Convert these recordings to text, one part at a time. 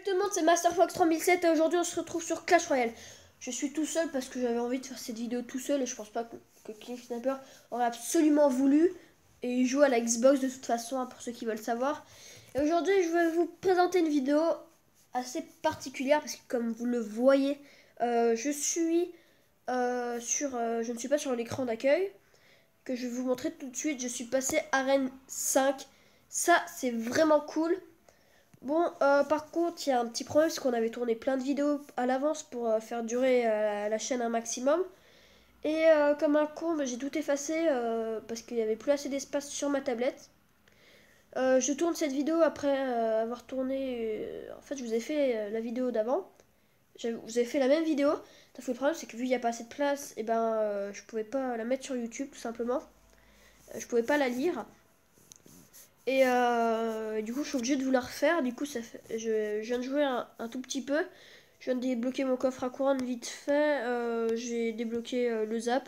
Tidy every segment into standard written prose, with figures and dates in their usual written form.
tout le monde, c'est MasterFox 3007 et aujourd'hui on se retrouve sur Clash Royale. Je suis tout seul parce que j'avais envie de faire cette vidéo tout seul et je pense pas que King Sniper aurait absolument voulu. Et il joue à la Xbox de toute façon, hein, pour ceux qui veulent savoir. Et aujourd'hui je vais vous présenter une vidéo assez particulière parce que comme vous le voyez, je ne suis pas sur l'écran d'accueil. Que je vais vous montrer tout de suite, je suis passé arène 5. Ça c'est vraiment cool. Bon, par contre, il y a un petit problème, c'est qu'on avait tourné plein de vidéos à l'avance pour faire durer la chaîne un maximum. Et comme un con, j'ai tout effacé parce qu'il n'y avait plus assez d'espace sur ma tablette. Je tourne cette vidéo après avoir tourné... en fait, je vous ai fait la vidéo d'avant. Je vous ai fait la même vidéo. Sauf que le problème, c'est que vu qu'il n'y a pas assez de place, et ben, je pouvais pas la mettre sur YouTube, tout simplement. Je pouvais pas la lire. Et du coup, je suis obligée de vous la refaire. Du coup, je viens de jouer un tout petit peu. Je viens de débloquer mon coffre à couronne vite fait. J'ai débloqué le zap.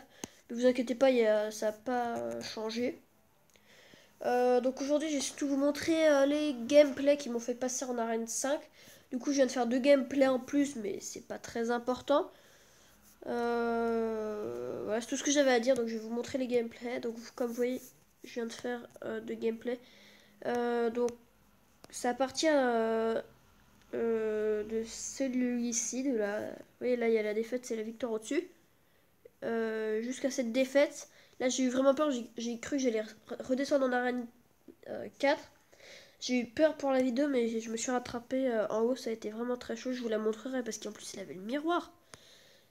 Ne vous inquiétez pas, ça n'a pas changé. Donc aujourd'hui, j'ai surtout vous montrer les gameplays qui m'ont fait passer en arène 5. Du coup, je viens de faire 2 gameplays en plus, mais c'est pas très important. Voilà, c'est tout ce que j'avais à dire. Donc je vais vous montrer les gameplays. Donc comme vous voyez, je viens de faire 2 gameplays. Donc ça appartient de celui-ci, de la... Vous voyez, là il y a la défaite, c'est la victoire au-dessus. Jusqu'à cette défaite, là j'ai eu vraiment peur, j'ai cru que j'allais redescendre en arène 4. J'ai eu peur pour la vidéo, mais je me suis rattrapé en haut, ça a été vraiment très chaud, je vous la montrerai parce qu'en plus il avait le miroir.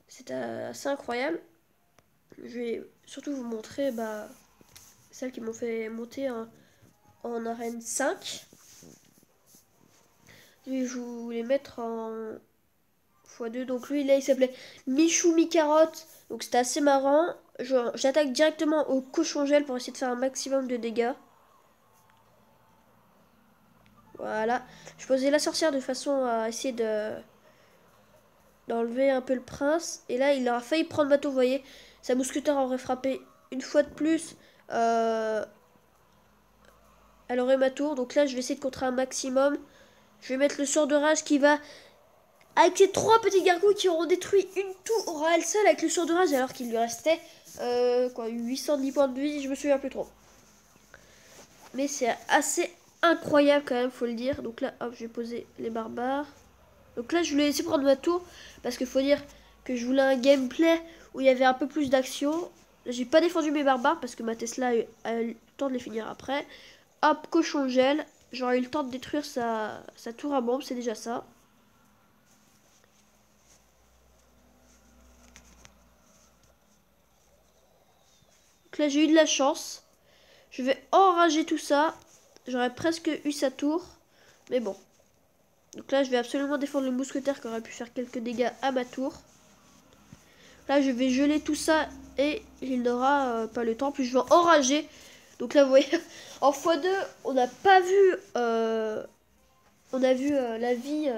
C'était assez incroyable. Je vais surtout vous montrer celles qui m'ont fait monter en arène 5. Je vais vous les mettre en x2. Donc lui là il s'appelait Michou Mi-Carotte. Donc c'était assez marrant. J'attaque directement au cochon gel pour essayer de faire un maximum de dégâts. Voilà. Je posais la sorcière de façon à essayer d'enlever un peu le prince. Et là il aura failli prendre ma tour, vous voyez. Sa mousquetaire aurait frappé une fois de plus. Elle aurait ma tour. Donc là je vais essayer de contrer un maximum. Je vais mettre le sort de rage qui va... Avec ces 3 petits gargouilles qui auront détruit une tour à elle seule avec le sort de rage alors qu'il lui restait 810 points de vie, je me souviens plus trop. Mais c'est assez incroyable quand même, faut le dire. Donc là, hop, je vais poser les barbares. Donc là, je voulais essayer de prendre ma tour parce qu'il faut dire que je voulais un gameplay où il y avait un peu plus d'action. J'ai pas défendu mes barbares parce que ma Tesla a eu le temps de les finir après. Hop, cochon gel. J'aurais eu le temps de détruire sa tour à bombe, c'est déjà ça. Là j'ai eu de la chance. Je vais enrager tout ça. J'aurais presque eu sa tour. Mais bon. Donc là je vais absolument défendre le mousquetaire qui aurait pu faire quelques dégâts à ma tour. Là je vais geler tout ça. Et il n'aura pas le temps. En plus je vais enrager. Donc là vous voyez. En x2 on n'a pas vu. On a vu la vie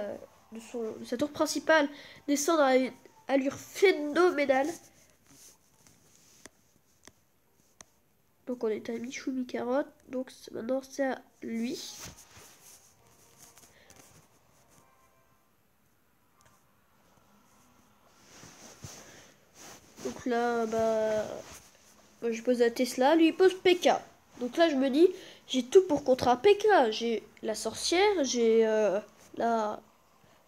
de sa tour principale descendre à une allure phénoménale. Donc on est à Michou Mi-Carotte. Donc maintenant c'est à lui. Donc là, moi, je pose la Tesla. Lui il pose PK. Donc là je me dis, j'ai tout pour contrer un PK. J'ai la sorcière, j'ai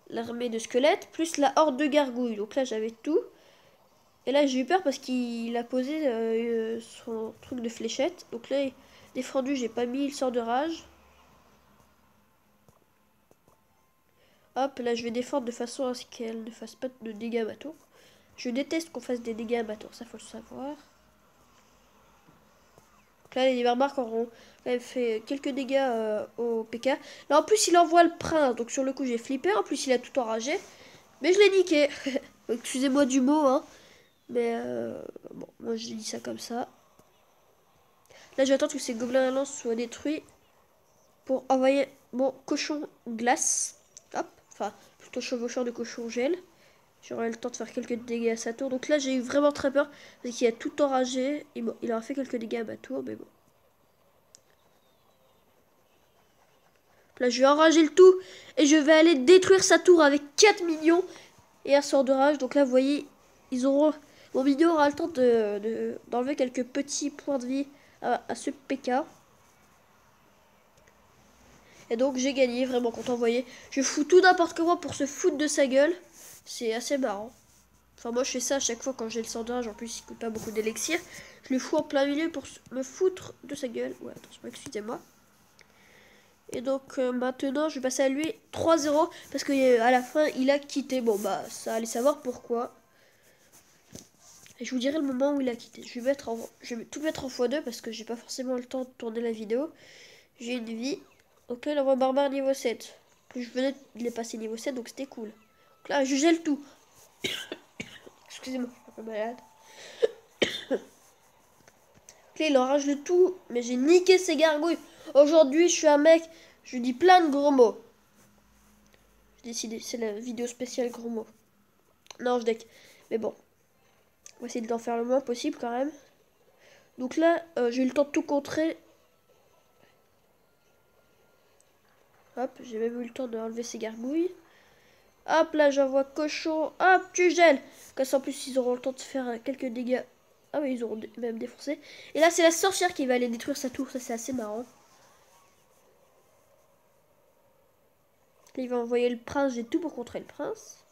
l'armée de squelettes, plus la horde de gargouilles. Donc là j'avais tout. Et là j'ai eu peur parce qu'il a posé son truc de fléchette. Donc là, défendu, j'ai pas mis le sort de rage. Hop, là je vais défendre de façon à ce qu'elle ne fasse pas de dégâts à ma tour. Je déteste qu'on fasse des dégâts à ma tour, ça faut le savoir. Donc là les barbares auront quand même fait quelques dégâts au PK. Là en plus il envoie le prince, donc sur le coup j'ai flippé. En plus il a tout enragé. Mais je l'ai niqué. Excusez-moi du mot, hein. Mais bon, moi je dis ça comme ça. Là, je vais attendre que ces gobelins à lance soient détruits pour envoyer mon cochon glace. Hop, enfin, plutôt chevaucheur de cochon gel. J'aurai le temps de faire quelques dégâts à sa tour. Donc là, j'ai eu vraiment très peur parce qu'il a tout enragé. Et bon, il aura fait quelques dégâts à ma tour, mais bon. Là, je vais enrager le tout. Et je vais aller détruire sa tour avec 4 millions. Et un sort de rage. Donc là, vous voyez, ils auront... Mon vidéo aura le temps d'enlever quelques petits points de vie à ce PK. Et donc, j'ai gagné, vraiment content, vous voyez. Je fous tout n'importe comment pour se foutre de sa gueule. C'est assez marrant. Enfin, moi, je fais ça à chaque fois quand j'ai le sort de rage. En plus, il coûte pas beaucoup d'élixir. Je le fous en plein milieu pour me foutre de sa gueule. Ouais, attention, excusez-moi. Et donc, maintenant, je vais passer à lui 3-0. Parce qu'à la fin, il a quitté. Bon, bah, ça allait savoir pourquoi. Et je vous dirai le moment où il a quitté. Je vais tout mettre en x2 parce que j'ai pas forcément le temps de tourner la vidéo. J'ai une vie. Ok, l'envoi barbare niveau 7. Je venais de les passer niveau 7, donc c'était cool. Donc là, je gèle tout. Excusez-moi, je suis un peu malade. Ok, il enrage le tout, mais j'ai niqué ses gargouilles. Aujourd'hui, je suis un mec, je dis plein de gros mots. J'ai décidé, c'est la vidéo spéciale gros mots. Non, je deck. Mais bon, on va essayer d'en faire le moins possible quand même. Donc là, j'ai eu le temps de tout contrer. Hop, j'ai même eu le temps d'enlever ses gargouilles. Hop, là, j'envoie cochon. Hop, tu gèles. Comme ça, en plus, ils auront le temps de faire quelques dégâts. Ah oui, ils auront même défoncé. Et là, c'est la sorcière qui va aller détruire sa tour. Ça, c'est assez marrant. Là, il va envoyer le prince. J'ai tout pour contrer le prince.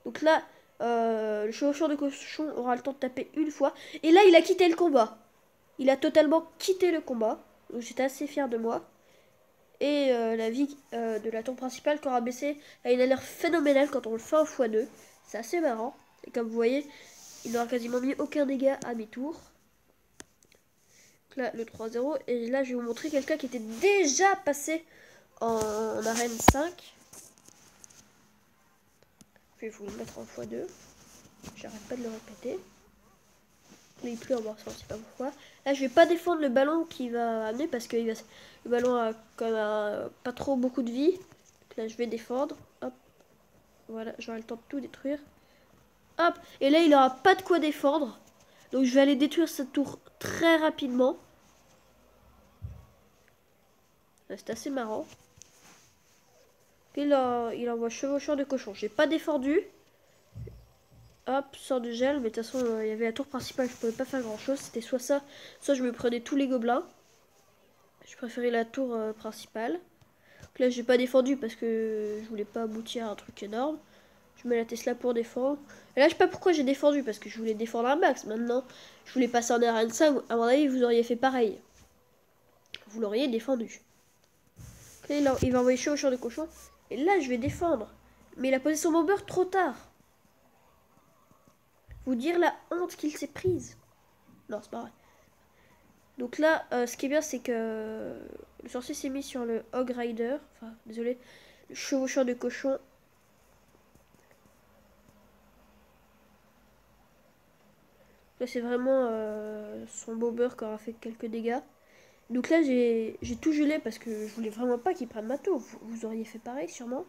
Donc là, le chevaucheur de cochon aura le temps de taper une fois. Et là, il a quitté le combat. Il a totalement quitté le combat. Donc, j'étais assez fier de moi. Et la vie de la tour principale qui aura baissé a une allure phénoménale quand on le fait en x2. C'est assez marrant. Et comme vous voyez, il n'aura quasiment mis aucun dégât à mi-tour. Là, le 3-0. Et là, je vais vous montrer quelqu'un qui était déjà passé en arène 5. Je vais vous le mettre en x2. J'arrête pas de le répéter. Mais il pleut en morceau, je sais pas pourquoi. Là, je vais pas défendre le ballon qui va amener parce que le ballon a quand même pas trop beaucoup de vie. Donc là, je vais défendre. Hop. Voilà, j'aurai le temps de tout détruire. Hop. Et là, il aura pas de quoi défendre. Donc, je vais aller détruire cette tour très rapidement. C'est assez marrant. Il envoie chevaucheur de cochon. J'ai pas défendu. Hop, sort de gel. Mais de toute façon, il y avait la tour principale. Je pouvais pas faire grand chose. C'était soit ça, soit je me prenais tous les gobelins. Je préférais la tour principale. Donc là, j'ai pas défendu parce que je voulais pas aboutir à un truc énorme. Je mets la Tesla pour défendre. Et là, je sais pas pourquoi j'ai défendu parce que je voulais défendre un max. Maintenant, je voulais passer en arène 5. À mon avis, vous auriez fait pareil. Vous l'auriez défendu. Là, il va envoyer chaud au champ de cochon. Et là, je vais défendre. Mais il a posé son bomber trop tard. Vous dire la honte qu'il s'est prise. Non, c'est pas vrai. Donc là, ce qui est bien, c'est que le sorcier s'est mis sur le Hog Rider. Enfin, désolé, le chevaucheur de cochon. Là, c'est vraiment son bomber qui aura fait quelques dégâts. Donc là, j'ai tout gelé parce que je voulais vraiment pas qu'il prenne ma tour. Vous auriez fait pareil, sûrement.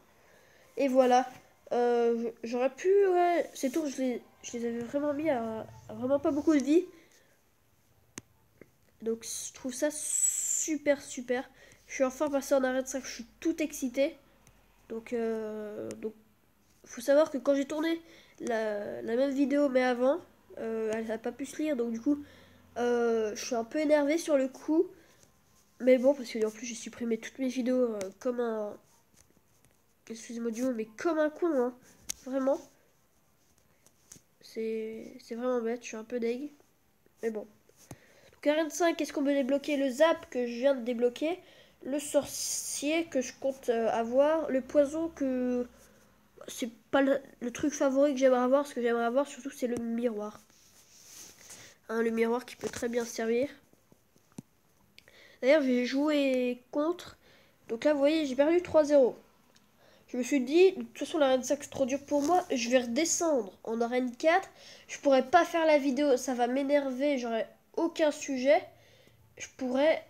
Et voilà. J'aurais pu... Ouais, ces tours, je les avais vraiment mis à vraiment pas beaucoup de vie. Donc je trouve ça super super. Je suis enfin passé en arrêt de 5, je suis tout excité. Donc faut savoir que quand j'ai tourné la même vidéo mais avant, elle n'a pas pu se lire. Donc du coup, je suis un peu énervé sur le coup. Mais bon, parce que en plus j'ai supprimé toutes mes vidéos comme un... Excusez-moi du mot, mais comme un con, hein. Vraiment. C'est vraiment bête, je suis un peu deg. Mais bon. Donc arène 5, qu'est-ce qu'on peut débloquer? Le zap que je viens de débloquer. Le sorcier que je compte avoir. Le poison que... C'est pas le truc favori que j'aimerais avoir. Ce que j'aimerais avoir surtout c'est le miroir. Hein, le miroir qui peut très bien servir. D'ailleurs j'ai joué contre. Donc là vous voyez j'ai perdu 3-0. Je me suis dit, de toute façon l'arène 5 c'est trop dur pour moi. Je vais redescendre en arène 4. Je pourrais pas faire la vidéo. Ça va m'énerver. J'aurais aucun sujet. Je pourrais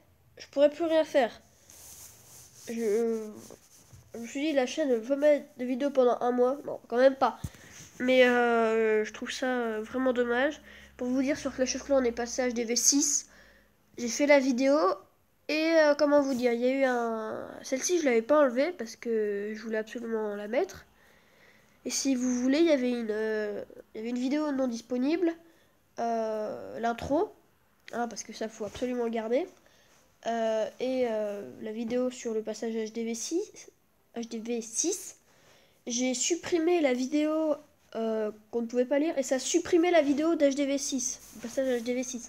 plus rien faire. Je me suis dit la chaîne veut mettre de vidéos pendant un mois. Bon, quand même pas. Mais je trouve ça vraiment dommage. Pour vous dire, sur Clash of Clans, on est passé à HDV 6. J'ai fait la vidéo. Et comment vous dire, il y a eu un... Celle-ci, je l'avais pas enlevée parce que je voulais absolument la mettre. Et si vous voulez, il y avait une vidéo non disponible, l'intro, hein, parce que ça, faut absolument le garder. La vidéo sur le passage HDV6. J'ai supprimé la vidéo qu'on ne pouvait pas lire et ça a supprimé la vidéo d'HDV6, le passage HDV6.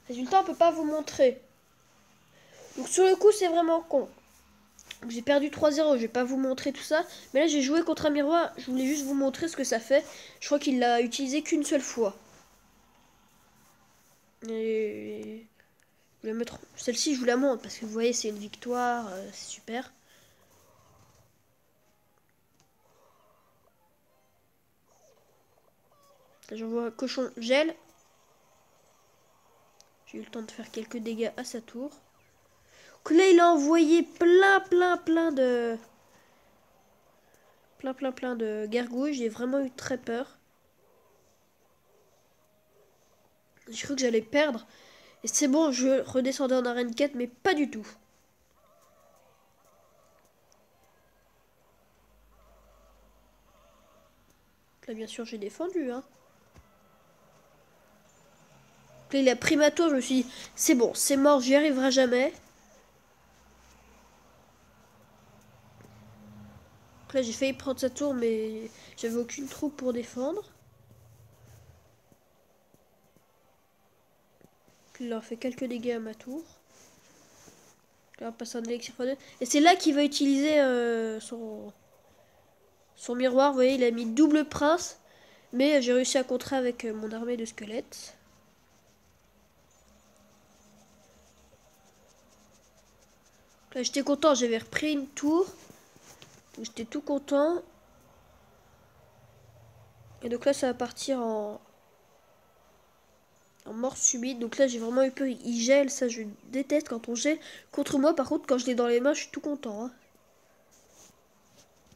Résultat, on peut pas vous montrer. Donc sur le coup, c'est vraiment con. J'ai perdu 3-0, je vais pas vous montrer tout ça. Mais là, j'ai joué contre un miroir, je voulais juste vous montrer ce que ça fait. Je crois qu'il l'a utilisé qu'une seule fois. Et je vais mettre celle-ci, je vous la montre parce que vous voyez, c'est une victoire, c'est super. Là, j'envoie cochon gel. J'ai eu le temps de faire quelques dégâts à sa tour. Donc là, il a envoyé plein de gargouilles. J'ai vraiment eu très peur. J'ai cru que j'allais perdre. Et c'est bon, je redescendais en arène 4, mais pas du tout. Là, bien sûr, j'ai défendu, hein. Là, il a pris ma tour, je me suis dit, c'est bon, c'est mort, j'y arriverai jamais. Donc là, j'ai failli prendre sa tour, mais j'avais aucune troupe pour défendre. Il leur fait quelques dégâts à ma tour. Là, on passe un élixir x2. Et c'est là qu'il va utiliser son miroir. Vous voyez, il a mis double prince. Mais j'ai réussi à contrer avec mon armée de squelettes. Là, j'étais content, j'avais repris une tour. J'étais tout content. Et donc là, ça va partir en mort subite. Donc là, j'ai vraiment eu peur. Il gèle, ça, je déteste quand on gèle. Contre moi, par contre, quand je l'ai dans les mains, je suis tout content, hein.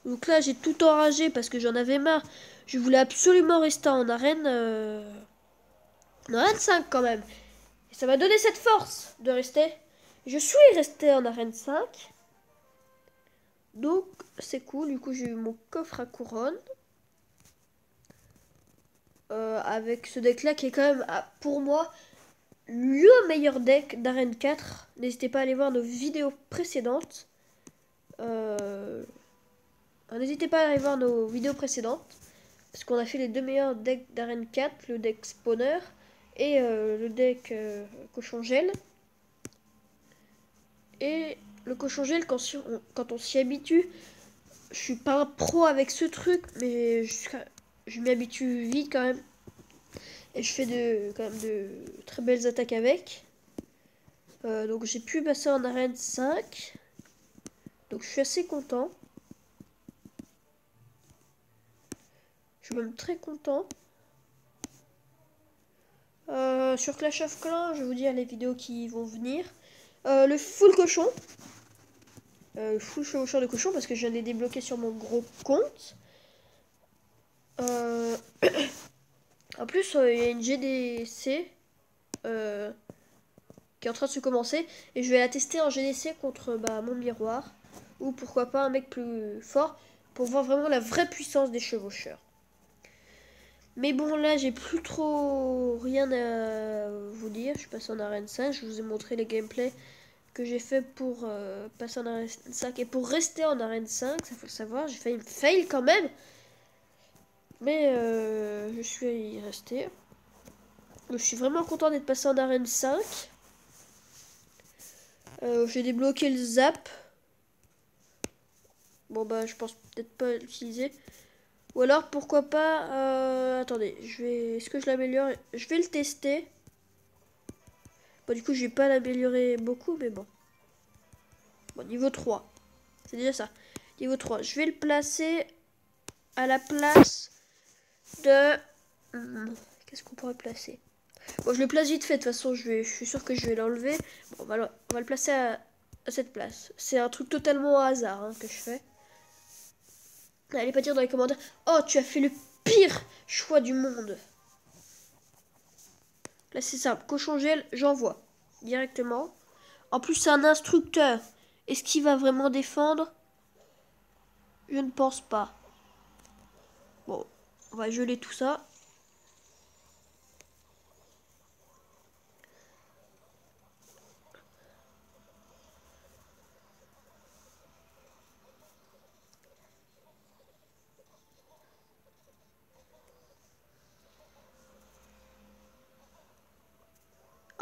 Donc là, j'ai tout enragé parce que j'en avais marre. Je voulais absolument rester en arène 5 quand même. Et ça m'a donné cette force de rester. Je suis resté en arène 5. Donc, c'est cool. Du coup, j'ai eu mon coffre à couronne. Avec ce deck-là qui est quand même, pour moi, le meilleur deck d'arène 4. N'hésitez pas à aller voir nos vidéos précédentes. N'hésitez pas à aller voir nos vidéos précédentes. Parce qu'on a fait les deux meilleurs decks d'arène 4. Le deck spawner et le deck cochon gel. Et le cochon gel, quand on s'y habitue, je suis pas un pro avec ce truc, mais je m'y habitue vite quand même. Et je fais quand même de très belles attaques avec. Donc j'ai pu passer en arène 5. Donc je suis assez content. Je suis même très content. Sur Clash of Clans, je vais vous dire les vidéos qui vont venir. Le full cochon. Full chevaucheur de cochon parce que je l'ai débloqué sur mon gros compte. En plus, il y a une GDC qui est en train de se commencer. Et je vais la tester en GDC contre mon miroir. Ou pourquoi pas un mec plus fort. Pour voir vraiment la vraie puissance des chevaucheurs. Mais bon, là, j'ai plus trop rien à vous dire. Je suis passé en arène 5. Je vous ai montré les gameplays que j'ai fait pour passer en arène 5. Et pour rester en arène 5, ça faut le savoir. J'ai failli me fail quand même. Mais je suis resté. Je suis vraiment content d'être passé en arène 5. J'ai débloqué le zap. Bon bah je pense peut-être pas l'utiliser. Ou alors pourquoi pas... attendez, est-ce que je l'améliore? Je vais le tester. Bon du coup je vais pas l'améliorer beaucoup mais bon. Bon niveau 3. C'est déjà ça. Niveau 3. Je vais le placer à la place de... Qu'est-ce qu'on pourrait placer? Bon, je le place vite fait, de toute façon, je suis sûr que je vais l'enlever. Bon, on va le placer à cette place. C'est un truc totalement au hasard que je fais. N'allez pas dire dans les commentaires, oh, tu as fait le pire choix du monde. Là, c'est simple. Cochon gel, j'envoie directement. En plus, c'est un instructeur. Est-ce qu'il va vraiment défendre? Je ne pense pas. Bon, on va geler tout ça.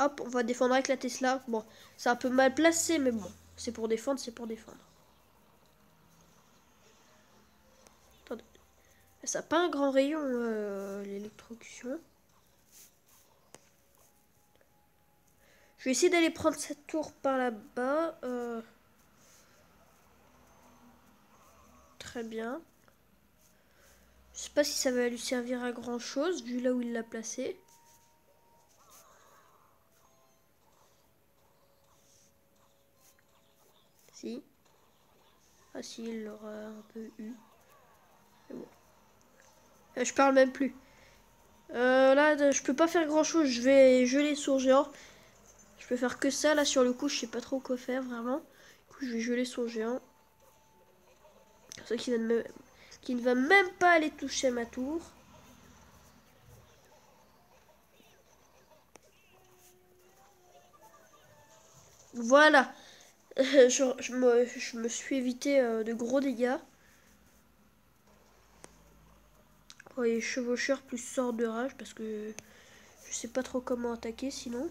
Hop, on va défendre avec la Tesla. Bon, c'est un peu mal placé, mais bon. C'est pour défendre, c'est pour défendre. Attendez. Ça n'a pas un grand rayon, l'électrocution. Je vais essayer d'aller prendre cette tour par là-bas. Très bien. Je sais pas si ça va lui servir à grand chose, vu là où il l'a placé. Si. Ah si, il l'aura un peu eu. Mais bon. Je parle même plus. Là, je peux pas faire grand chose. Je vais geler son géant. Je peux faire que ça. Là, sur le coup, je sais pas trop quoi faire, vraiment. Du coup, je vais geler son géant. Pour ça qui ne va même pas aller toucher ma tour. Voilà. je me suis évité de gros dégâts. Vous voyez, chevaucheur plus sort de rage parce que je sais pas trop comment attaquer sinon.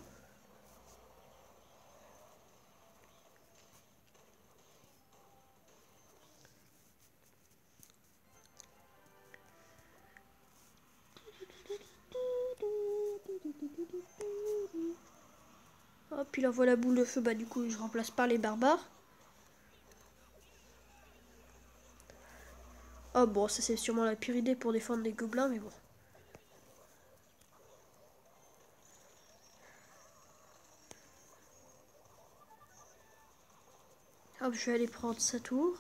Hop, il envoie la boule de feu. Bah du coup, je remplace par les barbares. Oh bon, ça c'est sûrement la pire idée pour défendre les gobelins, mais bon. Hop, je vais aller prendre sa tour.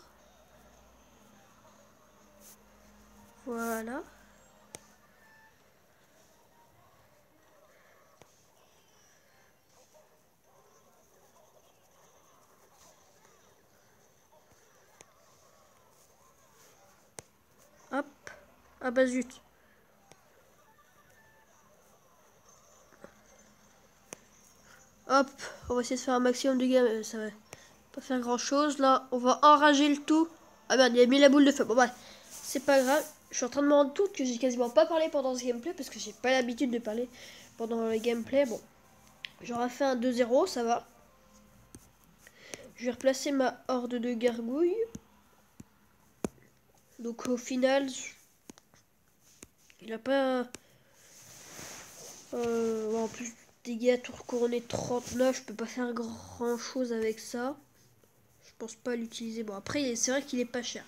Voilà. Hop. Ah bah zut. Hop, on va essayer de faire un maximum de dégâts, ça va pas faire grand chose. Là, on va enrager le tout. Ah merde, il a mis la boule de feu. Bon bah, c'est pas grave. Je suis en train de me rendre compte que j'ai quasiment pas parlé pendant ce gameplay parce que j'ai pas l'habitude de parler pendant le gameplay. Bon, j'aurais fait un 2-0, ça va. Je vais replacer ma horde de gargouilles. Donc au final, il a pas... en plus, dégâts tour couronné 39, je peux pas faire grand chose avec ça. Je pense pas l'utiliser. Bon après, c'est vrai qu'il est pas cher.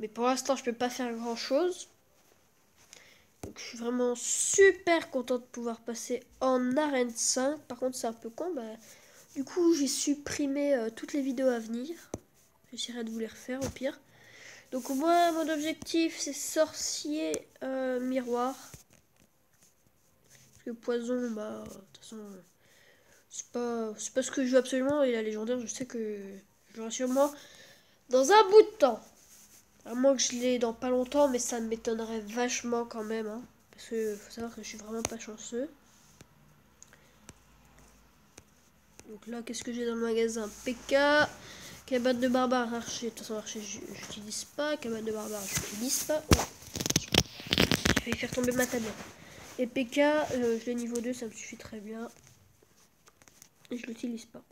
Mais pour l'instant, je peux pas faire grand chose. Donc je suis vraiment super contente de pouvoir passer en arène 5. Par contre, c'est un peu con. Bah, du coup, j'ai supprimé toutes les vidéos à venir. J'essaierai de vous les refaire au pire. Donc moi, mon objectif, c'est sorcier miroir. Parce que poison, bah, de toute façon, c'est pas ce que je veux absolument. Et la légendaire, je sais que j'aurai sûrement dans un bout de temps. À moins que je l'ai dans pas longtemps, mais ça m'étonnerait vachement quand même. Hein, parce que faut savoir que je suis vraiment pas chanceux. Donc là, qu'est-ce que j'ai dans le magasin? PK, cabane de barbare, archer. De toute façon, archer, j'utilise pas. Cabane de barbare, j'utilise pas. Oh. Je vais faire tomber ma tablette. Et PK, je l'ai niveau 2, ça me suffit très bien. Et je l'utilise pas.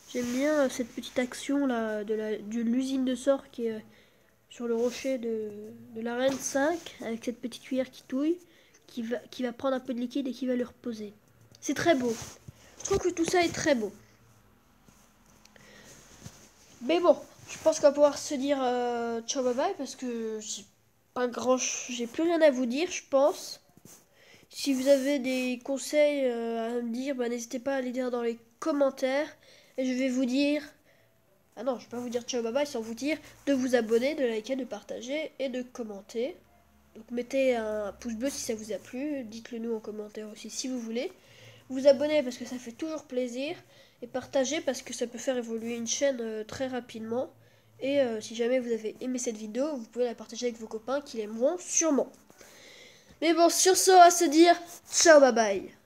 J'aime bien cette petite action là de l'usine de sort qui est sur le rocher de l'arène 5 avec cette petite cuillère qui touille, qui va prendre un peu de liquide et qui va le reposer. C'est très beau. Je trouve que tout ça est très beau. Mais bon, je pense qu'on va pouvoir se dire ciao bye bye parce que j'ai plus rien à vous dire, je pense. Si vous avez des conseils à me dire, bah, n'hésitez pas à les dire dans les commentaires. Et je vais vous dire... Ah non, je vais pas vous dire ciao bye bye sans vous dire de vous abonner, de liker, de partager et de commenter. Donc mettez un pouce bleu si ça vous a plu. Dites-le nous en commentaire aussi si vous voulez. Vous abonnez parce que ça fait toujours plaisir. Et partagez parce que ça peut faire évoluer une chaîne très rapidement. Et si jamais vous avez aimé cette vidéo, vous pouvez la partager avec vos copains qui l'aimeront sûrement. Mais bon, sur ce, à se dire, ciao, bye bye.